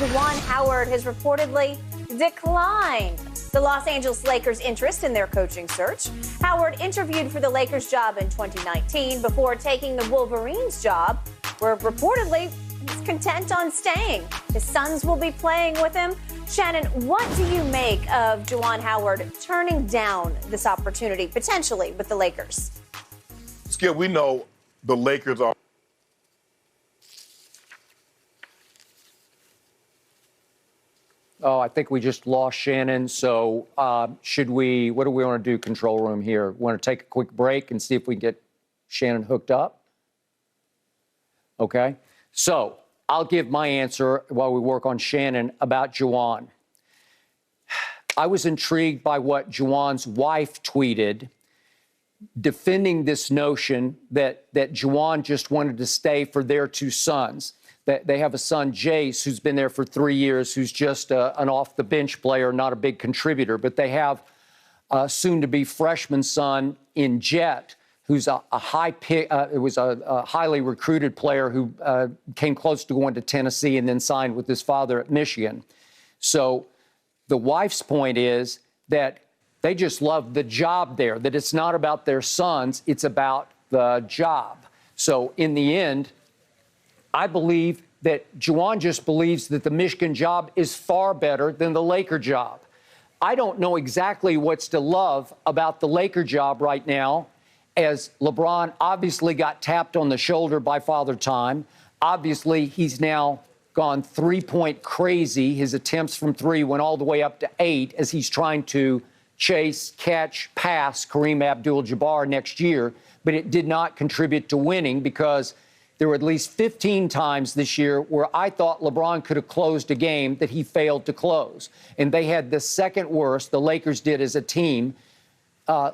Juwan Howard has reportedly declined the Los Angeles Lakers' interest in their coaching search. Howard interviewed for the Lakers job in 2019 before taking the Wolverines job, where reportedly he's content on staying. His sons will be playing with him. Shannon, what do you make of Juwan Howard turning down this opportunity, potentially, with the Lakers? Skip, we know the Lakers are. Oh, I think we just lost Shannon. So what do we want to do, control room here? Want to take a quick break and see if we can get Shannon hooked up? Okay. So I'll give my answer while we work on Shannon about Juwan. I was intrigued by what Juwan's wife tweeted, defending this notion that Juwan just wanted to stay for their two sons. That they have a son, Jace, who's been there for 3 years, who's just an off-the-bench player, not a big contributor. But they have a soon-to-be freshman son in Jet, who's a high pick. It was a highly recruited player who came close to going to Tennessee and then signed with his father at Michigan. So the wife's point is that they just love the job there, that it's not about their sons, it's about the job. So in the end, I believe that Juwan just believes that the Michigan job is far better than the Laker job. I don't know exactly what's to love about the Laker job right now, as LeBron obviously got tapped on the shoulder by Father Time. Obviously, he's now gone three-point crazy. His attempts from three went all the way up to 8 as he's trying to chase, catch, pass Kareem Abdul-Jabbar next year. But it did not contribute to winning because there were at least 15 times this year where I thought LeBron could have closed a game that he failed to close. And they had the second worst, the Lakers did as a team,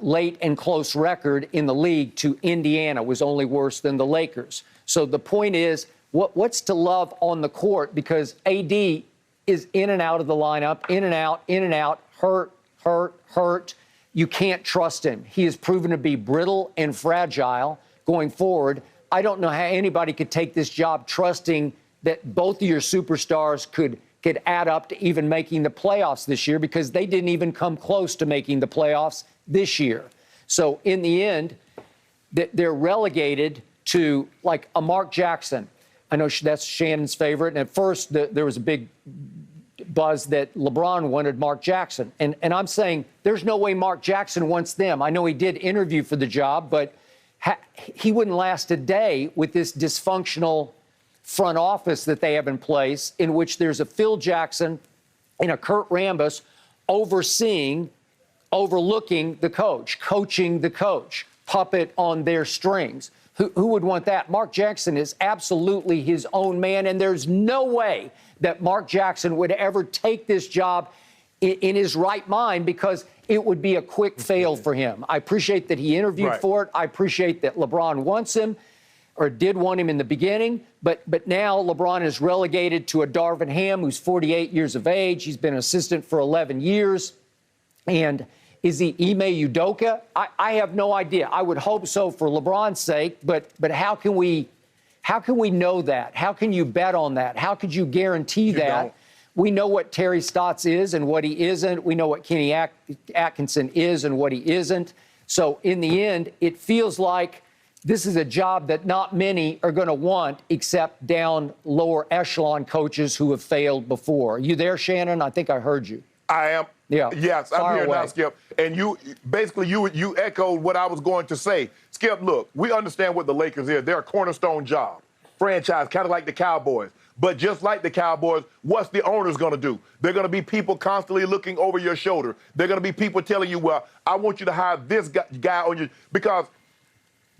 late and close record in the league to Indiana, was only worse than the Lakers. So the point is, what's to love on the court? Because AD is in and out of the lineup, in and out, hurt. You can't trust him. He has proven to be brittle and fragile going forward. I don't know how anybody could take this job trusting that both of your superstars could add up to even making the playoffs this year, because they didn't even come close to making the playoffs this year. So in the end, they're relegated to like a Mark Jackson. I know that's Shannon's favorite. And at first, there was a big buzz that LeBron wanted Mark Jackson. And I'm saying there's no way Mark Jackson wants them. I know he did interview for the job, but he wouldn't last a day with this dysfunctional front office that they have in place, in which there's a Phil Jackson and a Kurt Rambis overlooking the coach, coaching the coach, puppet on their strings. Who would want that? Mark Jackson is absolutely his own man, and there's no way that Mark Jackson would ever take this job in his right mind, because it would be a quick fail for him. I appreciate that he interviewed for it. I appreciate that LeBron wants him, or did want him in the beginning. But now LeBron is relegated to a Darvin Ham who's 48 years of age. He's been an assistant for 11 years. And is he Ime Udoka? I have no idea. I would hope so for LeBron's sake. But how can we know that? How can you bet on that? How could you guarantee that? We know what Terry Stotts is and what he isn't. We know what Kenny Atkinson is and what he isn't. So in the end, it feels like this is a job that not many are going to want, except down lower echelon coaches who have failed before. Are you there, Shannon? I think I heard you. I am. Yeah. Yes, I'm here now, Skip. And you echoed what I was going to say. Skip, look, we understand what the Lakers is. They're a cornerstone job, franchise, kind of like the Cowboys. But just like the Cowboys, what's the owners going to do? They're going to be people constantly looking over your shoulder. They're going to be people telling you, well, I want you to hire this guy on your, because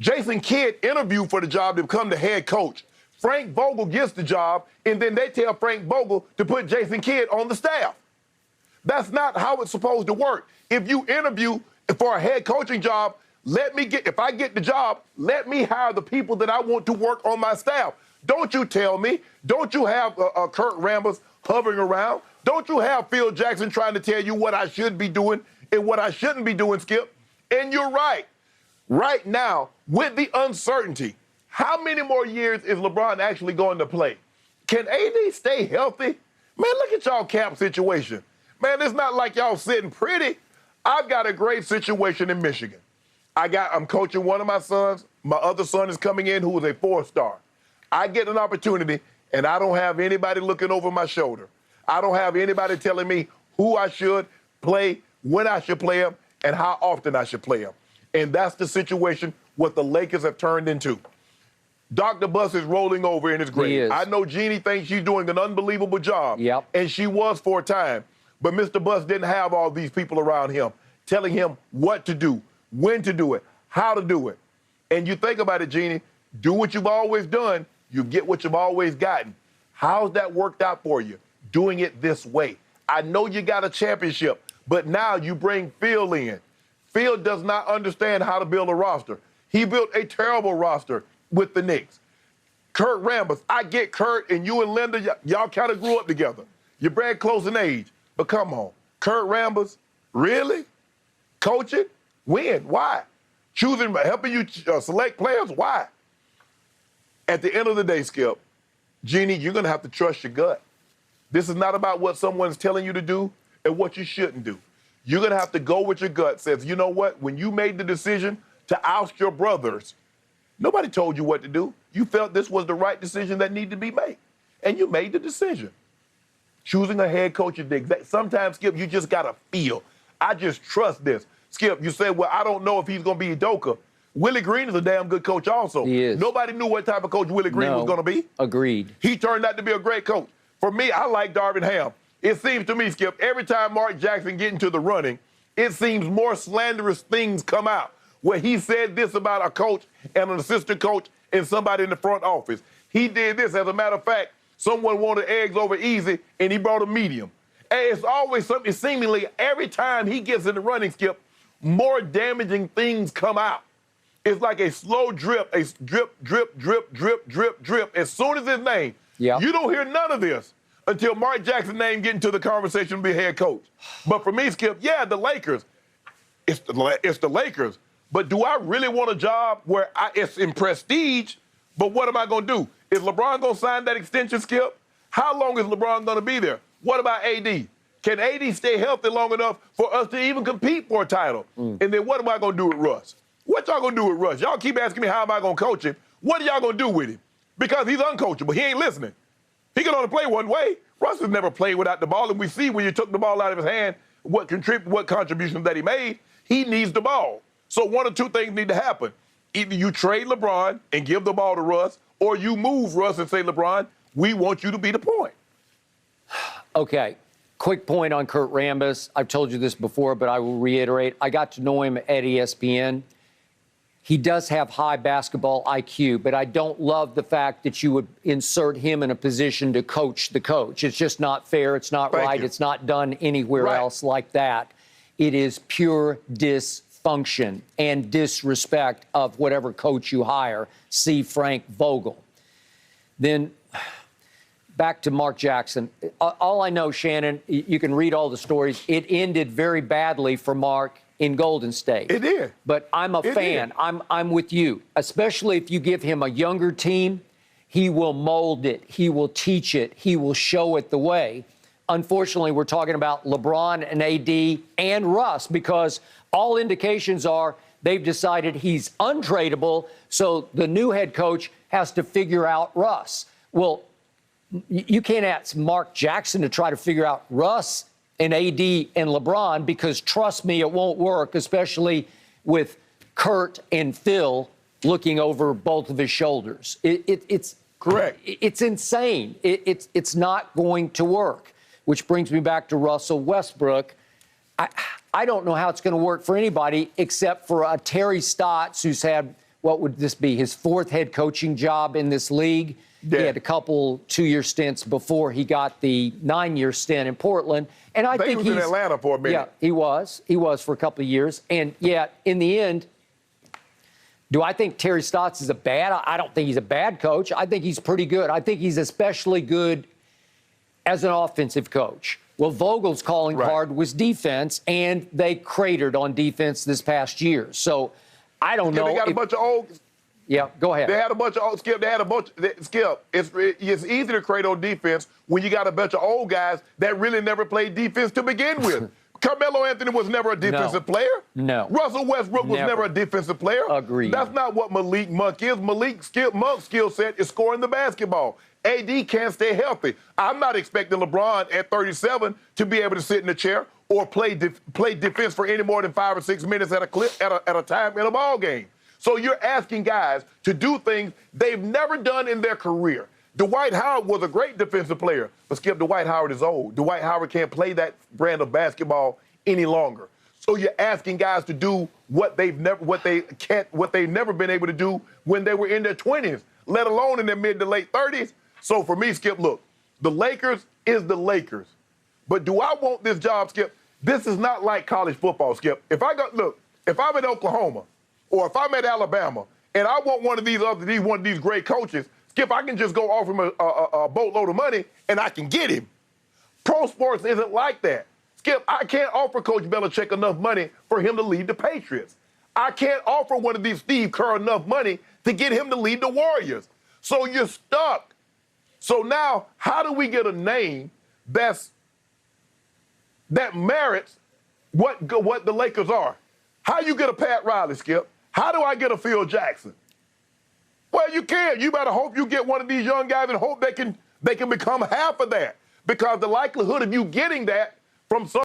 Jason Kidd interviewed for the job to become the head coach. Frank Vogel gets the job, and then they tell Frank Vogel to put Jason Kidd on the staff. That's not how it's supposed to work. If you interview for a head coaching job, if I get the job, let me hire the people that I want to work on my staff. Don't you tell me. Don't you have Kurt Rambis hovering around? Don't you have Phil Jackson trying to tell you what I should be doing and what I shouldn't be doing, Skip? And you're right. Right now, with the uncertainty, how many more years is LeBron actually going to play? Can AD stay healthy? Man, look at y'all cap situation. Man, it's not like y'all sitting pretty. I've got a great situation in Michigan. I'm coaching one of my sons. My other son is coming in who is a 4-star. I get an opportunity, and I don't have anybody looking over my shoulder. I don't have anybody telling me who I should play, when I should play him, and how often I should play him. And that's the situation what the Lakers have turned into. Dr. Buss is rolling over in his grave. I know Jeannie thinks she's doing an unbelievable job. Yep. And she was for a time. But Mr. Buss didn't have all these people around him telling him what to do, when to do it, how to do it. And you think about it, Jeannie, do what you've always done, you get what you've always gotten. How's that worked out for you? Doing it this way. I know you got a championship, but now you bring Phil in. Phil does not understand how to build a roster. He built a terrible roster with the Knicks. Kurt Rambis, I get Kurt and you and Linda, y'all kind of grew up together. You're very close in age, but come on. Kurt Rambis, really? Coaching? When? Why? Choosing, helping you select players? Why? At the end of the day, Skip, Jeannie, you're going to have to trust your gut. This is not about what someone's telling you to do and what you shouldn't do. You're going to have to go with your gut. Says, you know what? When you made the decision to oust your brothers, nobody told you what to do. You felt this was the right decision that needed to be made, and you made the decision. Choosing a head coach is the exact. Sometimes, Skip, you just got to feel. I just trust this. Skip, you said, well, I don't know if he's going to be Udoka. Willie Green is a damn good coach also. He is. Nobody knew what type of coach Willie Green was going to be. Agreed. He turned out to be a great coach. For me, I like Darvin Ham. It seems to me, Skip, every time Mark Jackson get into the running, it seems more slanderous things come out where he said this about a coach and an assistant coach and somebody in the front office. He did this. As a matter of fact, someone wanted eggs over easy, and he brought a medium. And it's always something, seemingly every time he gets in the running, Skip, more damaging things come out. It's like a slow drip, a drip, drip, drip, drip, drip, drip. As soon as his name, you don't hear none of this until Mark Jackson's name get into the conversation to be head coach. But for me, Skip, yeah, the Lakers, it's the Lakers. But do I really want a job where it's in prestige, but what am I going to do? Is LeBron going to sign that extension, Skip? How long is LeBron going to be there? What about AD? Can AD stay healthy long enough for us to even compete for a title? And then what am I going to do with Russ? What y'all going to do with Russ? Y'all keep asking me how am I going to coach him. What are y'all going to do with him? Because he's uncoachable. He ain't listening. He can only play one way. Russ has never played without the ball, and we see when you took the ball out of his hand what contributions that he made. He needs the ball. So one or two things need to happen. Either you trade LeBron and give the ball to Russ, or you move Russ and say, LeBron, we want you to be the point. Okay. Quick point on Kurt Rambis. I've told you this before, but I will reiterate. I got to know him at ESPN. He does have high basketball IQ, but I don't love the fact that you would insert him in a position to coach the coach. It's just not fair. It's not right. It's not done anywhere else like that. It is pure dysfunction and disrespect of whatever coach you hire. See Frank Vogel. Then back to Mark Jackson. All I know, Shannon, you can read all the stories. It ended very badly for Mark in Golden State. It did. But I'm a fan. I'm with you. Especially if you give him a younger team, he will mold it. He will teach it. He will show it the way. Unfortunately, we're talking about LeBron and AD and Russ because all indications are they've decided he's untradeable, so the new head coach has to figure out Russ. Well, you can't ask Mark Jackson to try to figure out Russ and AD and LeBron because, trust me, it won't work, especially with Kurt and Phil looking over both of his shoulders. It's correct. It's insane. It's not going to work, which brings me back to Russell Westbrook. I don't know how it's going to work for anybody except for Terry Stotts, who's had, what would this be, his fourth head coaching job in this league. Yeah. He had a couple 2-year stints before he got the 9-year stint in Portland. And I think he was in Atlanta for a minute. Yeah, he was. He was for a couple of years. And yet, in the end, do I think Terry Stotts is I don't think he's a bad coach. I think he's pretty good. I think he's especially good as an offensive coach. Well, Vogel's calling card was defense, and they cratered on defense this past year. So I don't know. They got a bunch of old Yeah, go ahead. They had a bunch of Skip. They had a bunch. Skip. It's easy to create on defense when you got a bunch of old guys that really never played defense to begin with. Carmelo Anthony was never a defensive player. No. Russell Westbrook was never a defensive player. Agreed. That's not what Malik Monk is. Monk's skill set is scoring the basketball. AD can't stay healthy. I'm not expecting LeBron at 37 to be able to sit in the chair or play defense for any more than 5 or 6 minutes at a time in a ball game. So you're asking guys to do things they've never done in their career. Dwight Howard was a great defensive player, but Skip, Dwight Howard is old. Dwight Howard can't play that brand of basketball any longer. So you're asking guys to do what they've never been able to do when they were in their 20s, let alone in their mid to late 30s. So for me, Skip, look, the Lakers is the Lakers. But do I want this job, Skip? This is not like college football, Skip. If I'm in Oklahoma or if I'm at Alabama and I want one of these great coaches, Skip, I can just go offer him a boatload of money and I can get him. Pro sports isn't like that. Skip, I can't offer Coach Belichick enough money for him to lead the Patriots. I can't offer one of these Steve Kerr enough money to get him to lead the Warriors. So you're stuck. So now, how do we get a name that merits what the Lakers are? How you get a Pat Riley, Skip? How do I get a Phil Jackson? Well, you can't. You better hope you get one of these young guys and hope they can become half of that. Because the likelihood of you getting that from some